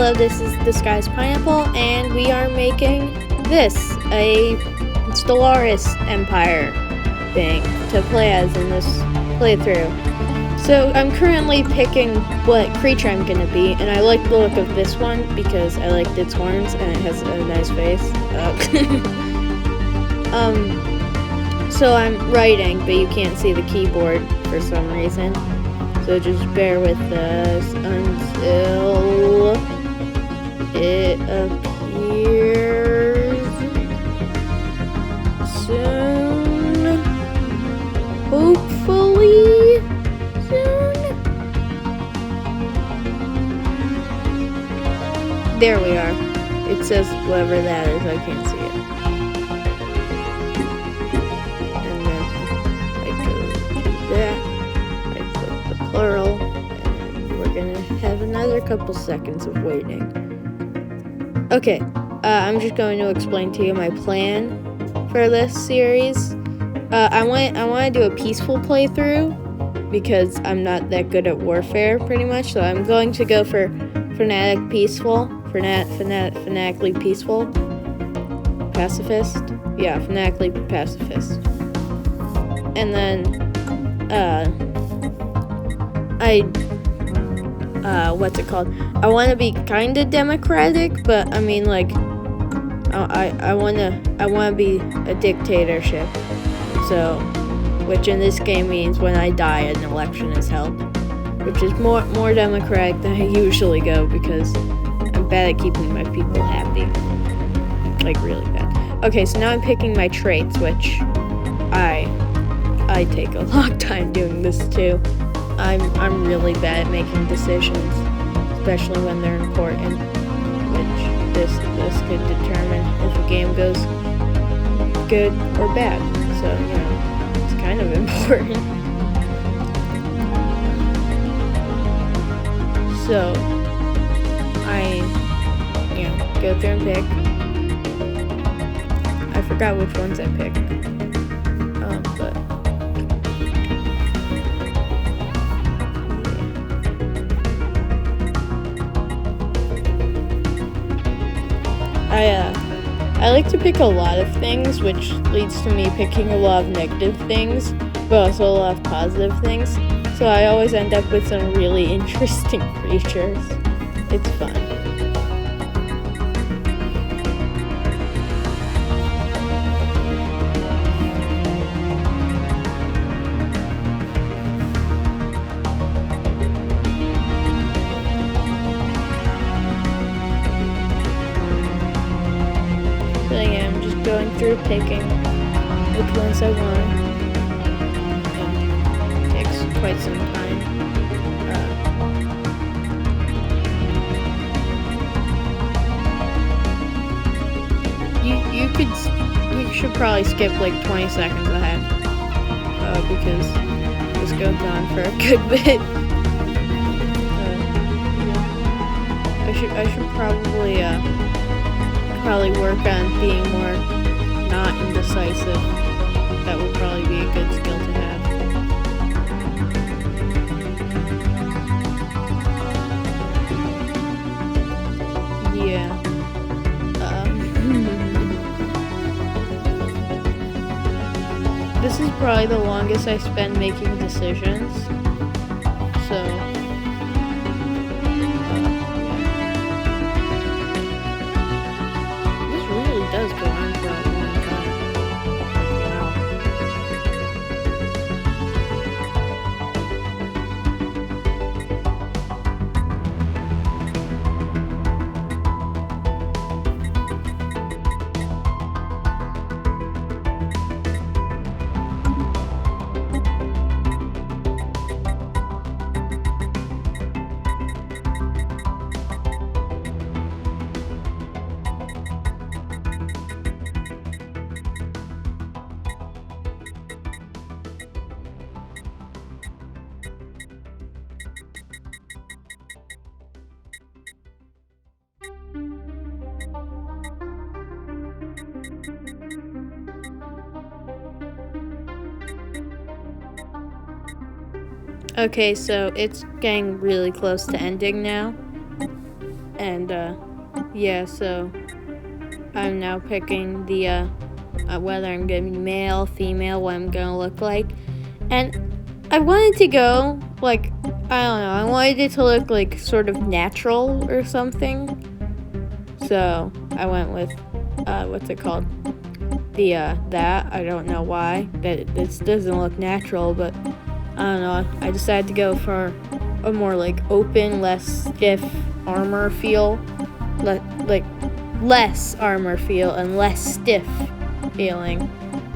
Hello, this is Disguised Pineapple, and we are making this, a Stellaris Empire thing to play as in this playthrough. So I'm currently picking what creature I'm going to be, and I like the look of this one because I liked its horns and it has a nice face. So I'm writing, but you can't see the keyboard for some reason. So just bear with us until it appears soon. Hopefully soon. There we are. It says whatever that is, I can't see it. And then I go to that. Plural, and we're gonna have another couple seconds of waiting. Okay, I'm just going to explain to you my plan for this series. I want to do a peaceful playthrough because I'm not that good at warfare, pretty much. So I'm going to go for fanatic peaceful, fanatically peaceful, pacifist. Yeah, fanatically pacifist, and then what's it called? I want to be kind of democratic, but I mean, like, I want to be a dictatorship. So, which in this game means when I die, an election is held, which is more democratic than I usually go because I'm bad at keeping my people happy, like really bad. Okay, so now I'm picking my traits, which I take a long time doing this too. I'm really bad at making decisions, especially when they're important, which this could determine if a game goes good or bad. So, you know, it's kind of important. So, I, go through and pick. I forgot which ones I picked. But I like to pick a lot of things, which leads to me picking a lot of negative things, but also a lot of positive things. So I always end up with some really interesting creatures. It's fun. So yeah, I'm just going through picking which ones I want. It takes quite some time. You should probably skip like 20 seconds ahead because this goes on for a good bit. I should probably work on being more not indecisive. That would probably be a good skill to have. Yeah. This is probably the longest I spend making decisions. So does go on for a long time. Wow. Okay, so it's getting really close to ending now. And yeah, so I'm now picking the whether I'm gonna be male, female, what I'm gonna look like. And I wanted to go like, I don't know, I wanted it to look like sort of natural or something. So I went with what's it called? The that, I don't know why. This doesn't look natural, but I don't know. I decided to go for a more like open, less stiff armor feel. Like less armor feel and less stiff feeling.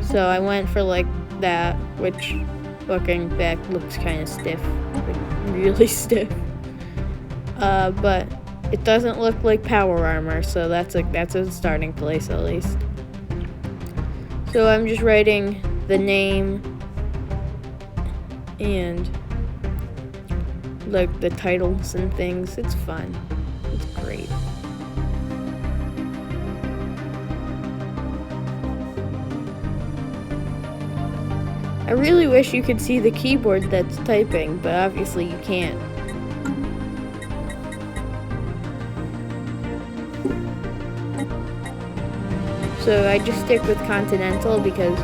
So I went for like that, which looking back looks kind of stiff, like really stiff. But it doesn't look like power armor, so that's a starting place at least. So I'm just writing the name and like the titles and things. It's fun. It's great. I really wish you could see the keyboard that's typing, but obviously you can't. So I just stick with Continental because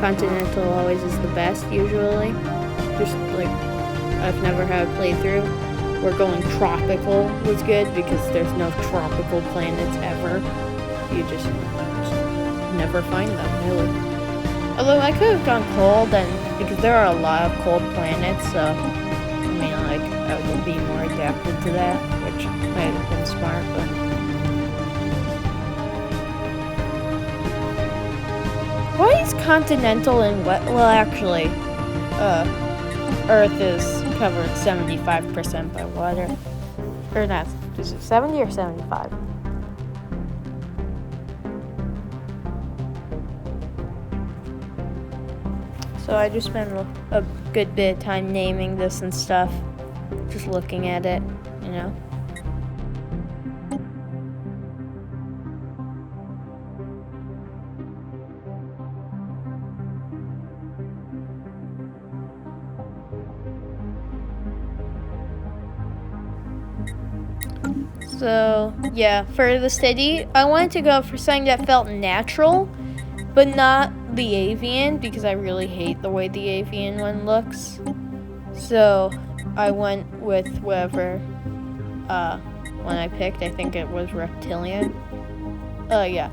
Continental always is the best usually. Just like, I've never had a playthrough where going tropical was good because there's no tropical planets ever. You just never find them, really. Although I could have gone cold, and because there are a lot of cold planets, so I mean, like, I would be more adapted to that, which might have been smart, but why is continental and wet? Well, actually, Earth is covered 75% by water. Or not, is it 70 or 75? So I just spent a good bit of time naming this and stuff, just looking at it, you know. So yeah, for the city, I wanted to go for something that felt natural, but not the avian, because I really hate the way the avian one looks. So I went with whatever one I picked. I think it was reptilian. Yeah.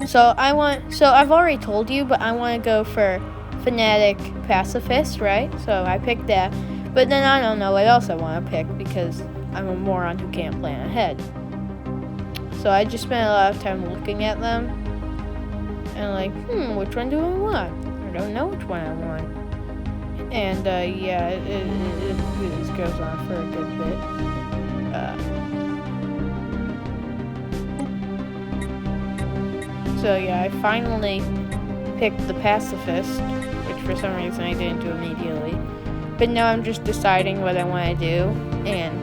So I've already told you, but I want to go for fanatic pacifist, right? So I picked that. But then I don't know what else I want to pick because I'm a moron who can't plan ahead. So I just spent a lot of time looking at them and like, which one do I want? I don't know which one I want. And yeah, it goes on for a good bit. So yeah, I finally picked the pacifist, which for some reason I didn't do immediately. But now I'm just deciding what I want to do, and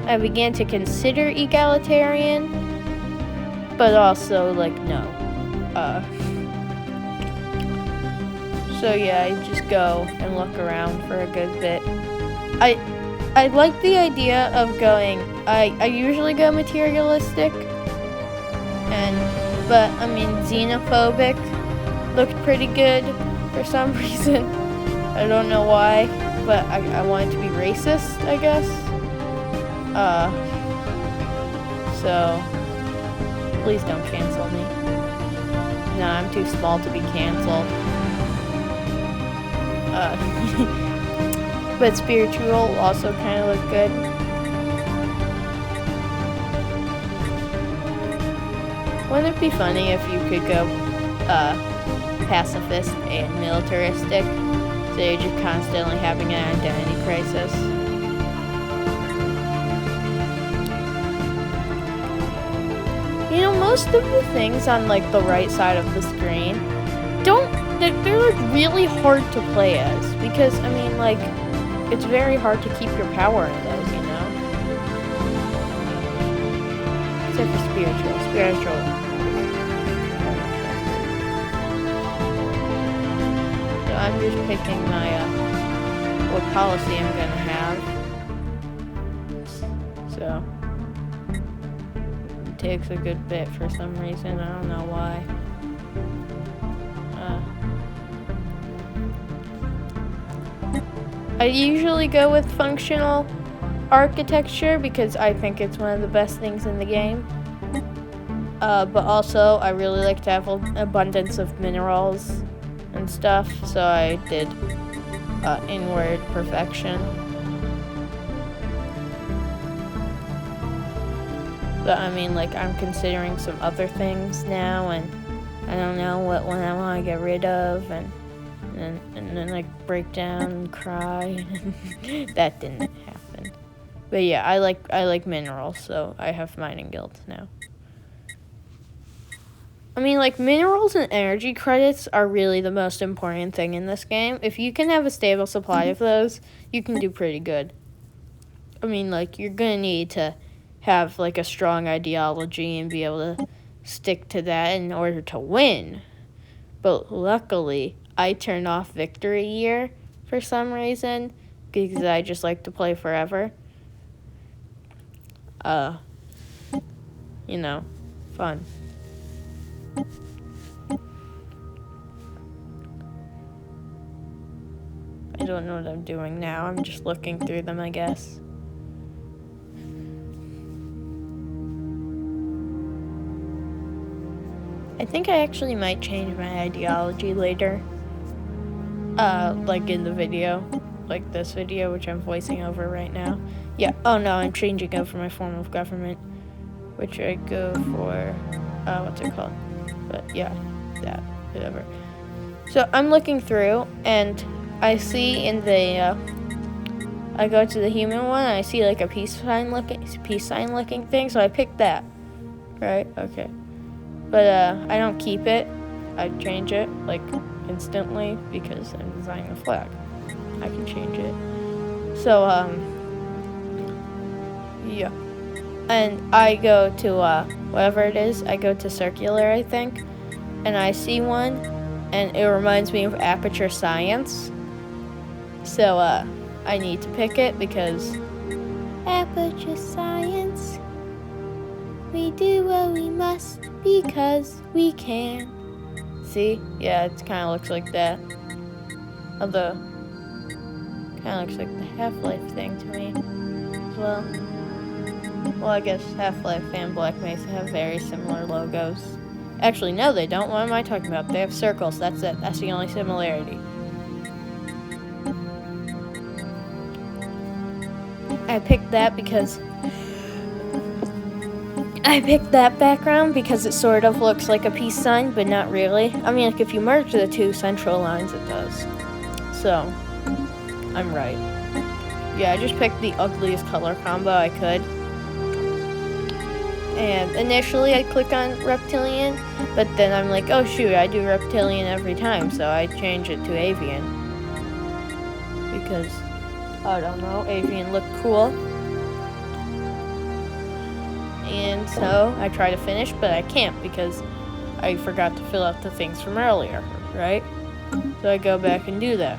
I began to consider egalitarian, but also like no. So yeah, I just go and look around for a good bit. I like the idea of going. I usually go materialistic, but I mean xenophobic looked pretty good for some reason. I don't know why, but I want it to be racist, I guess. So please don't cancel me. No, I'm too small to be canceled. But spiritual also kind of look good. Wouldn't it be funny if you could go pacifist and militaristic, so you're just constantly having an identity crisis? You know, most of the things on like the right side of the screen they're like really hard to play as, because I mean like it's very hard to keep your power in those, you know? Except for spiritual. So I'm just picking my what policy I'm gonna have. So it takes a good bit for some reason. I don't know why. I usually go with functional architecture because I think it's one of the best things in the game. But also, I really like to have an abundance of minerals and stuff, so I did inward perfection. But I mean, like, I'm considering some other things now, and I don't know what one I want to get rid of, and then like break down and cry. That didn't happen. But yeah, I like minerals, so I have mining guilds now. I mean, like, minerals and energy credits are really the most important thing in this game. If you can have a stable supply of those, you can do pretty good. I mean, like, you're gonna need to have, like, a strong ideology and be able to stick to that in order to win. But luckily, I turned off victory year for some reason because I just like to play forever. You know, fun. I don't know what I'm doing now. I'm just looking through them, I guess. I think I actually might change my ideology later. Like in the video. Like this video, which I'm voicing over right now. Yeah, oh no, I'm changing over my form of government. Which I go for, what's it called? But yeah, that, whatever. So I'm looking through, and I see in the, I go to the human one, and I see like a peace sign looking thing, so I picked that. Right? Okay. But I don't keep it. I change it like instantly because I'm designing a flag. I can change it. So yeah. And I go to whatever it is. I go to circular, I think, and I see one, and it reminds me of aperture science. So I need to pick it because aperture science. We do what we must because we can. See? Yeah, it kind of looks like that. Although, kind of looks like the Half-Life thing to me as well. Well, I guess Half-Life and Black Mesa have very similar logos. Actually, no, they don't. What am I talking about? They have circles. That's it. That's the only similarity. I picked that because background because it sort of looks like a peace sign, but not really. I mean, like, if you merge the two central lines, it does. So, I'm right. Yeah, I just picked the ugliest color combo I could. And initially, I click on reptilian, but then I'm like, oh shoot, I do reptilian every time, so I change it to avian. Because, I don't know, avian looked cool. And so I try to finish, but I can't because I forgot to fill out the things from earlier, right? So I go back and do that.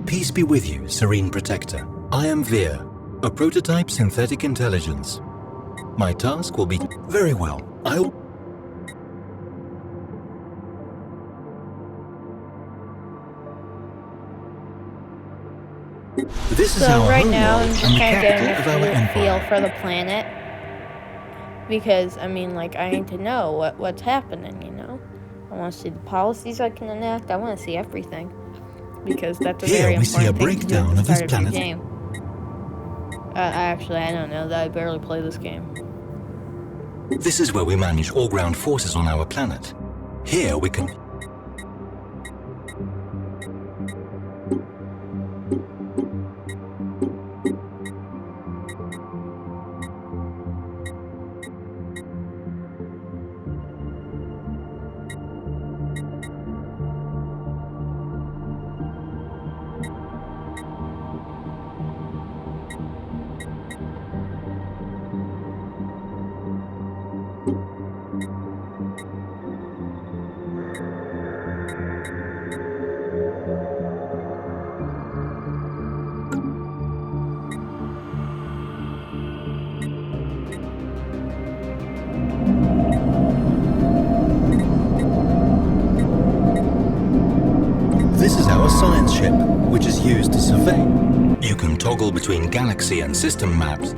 Peace be with you, Serene Protector. I am Veer, a prototype synthetic intelligence. My task will be very well. This is So our right home now world I'm just and the kind of getting capital of our a feel empire. for the planet. Because, I mean, like, I need to know what's happening, you know? I want to see the policies I can enact. I want to see everything. Because that's a very Here we see a important thing to do breakdown at of the this start of your planet. game. Actually, I don't know. I barely play this game. This is where we manage all ground forces on our planet. Here we can... This is our science ship, which is used to survey. You can toggle between galaxy and system maps.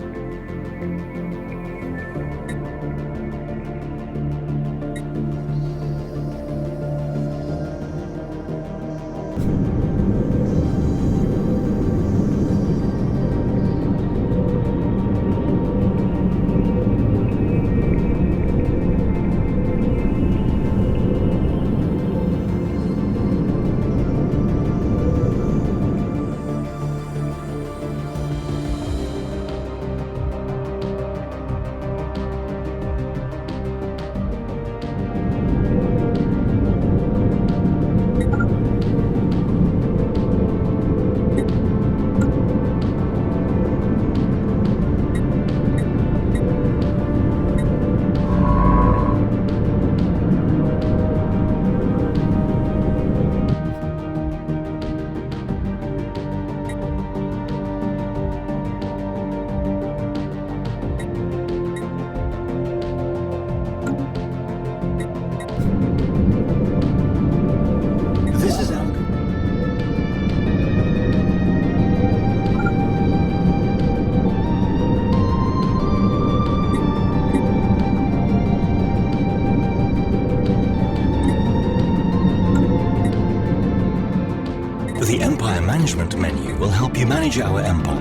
The Empire Management menu will help you manage our empire.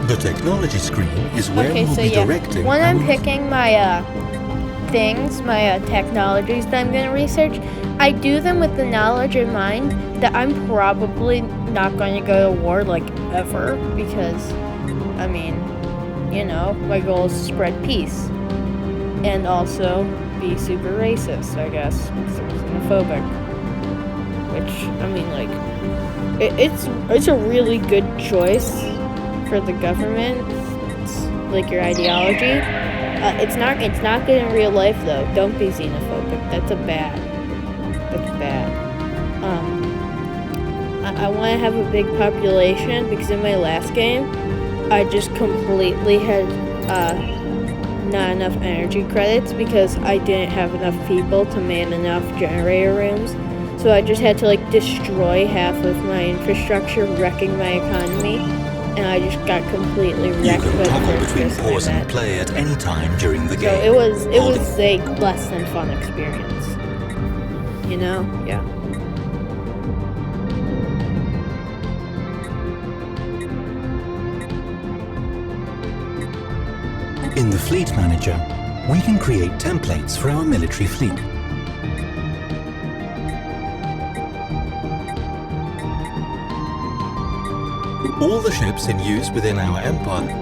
The technology screen is where Okay, we'll so be yeah, directing when I'm our- picking my things, my technologies that I'm going to research, I do them with the knowledge in mind that I'm probably not going to go to war, like, ever, because, I mean, you know, my goal is to spread peace, and also be super racist, I guess, because I'm xenophobic, which, I mean, like, it's a really good choice for the government. It's like your ideology. It's not good in real life though. Don't be xenophobic. That's bad. I want to have a big population because in my last game, I just completely had not enough energy credits because I didn't have enough people to man enough generator rooms. So I just had to like destroy half of my infrastructure, wrecking my economy, and I just got completely You wrecked. can by the toggle first between person I pause and met. play at any time during the So game. it was Holding- a less than fun experience. You know? Yeah. In the Fleet Manager, we can create templates for our military fleet. All the ships in use within our empire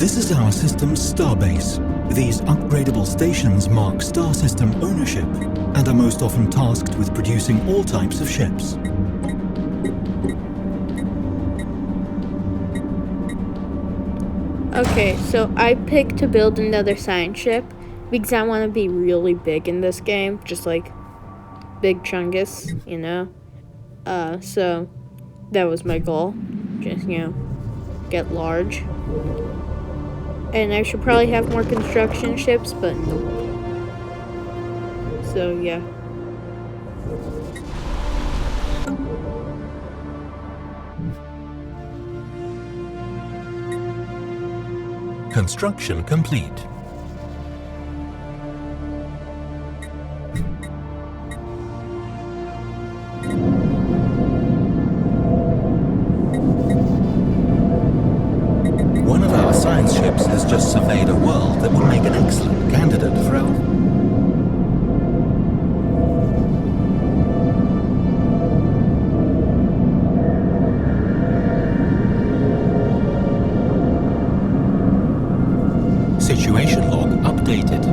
This is our system's starbase. These upgradable stations mark star system ownership and are most often tasked with producing all types of ships. Okay, so I picked to build another science ship because I want to be really big in this game, just like Big Chungus, you know? So that was my goal, just, you know, get large. And I should probably have more construction ships, but nope. So, yeah. Construction complete. One of our science ships has just surveyed a world that would make an excellent candidate for our... Situation log updated.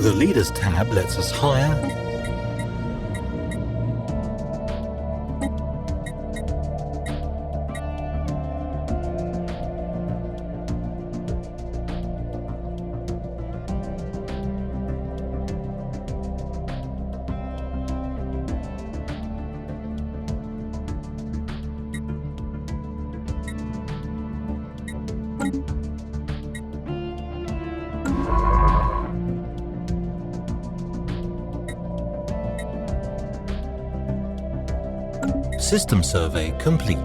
The Leaders tab lets us hire, system survey complete.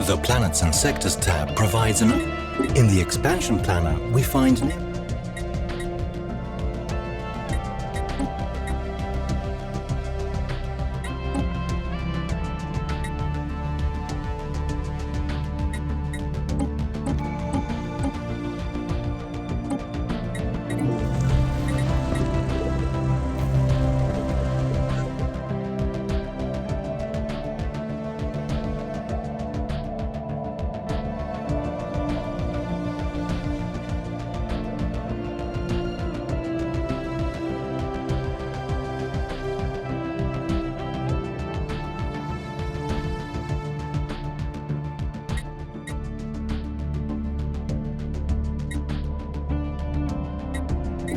The Planets and Sectors tab provides an... In the expansion planner, we find...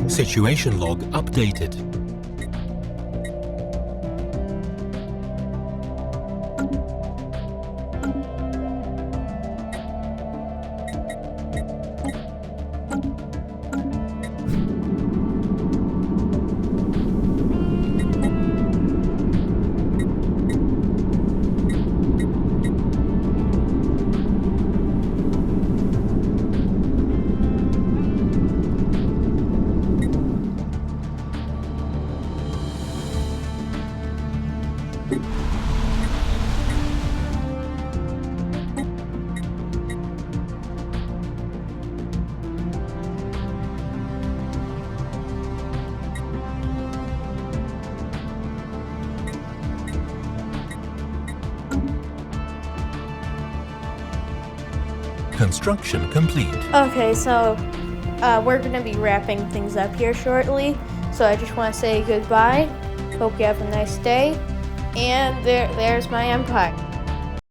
Situation log updated. Construction complete. Okay, so we're gonna be wrapping things up here shortly. So I just want to say goodbye. Hope you have a nice day. And there's my empire.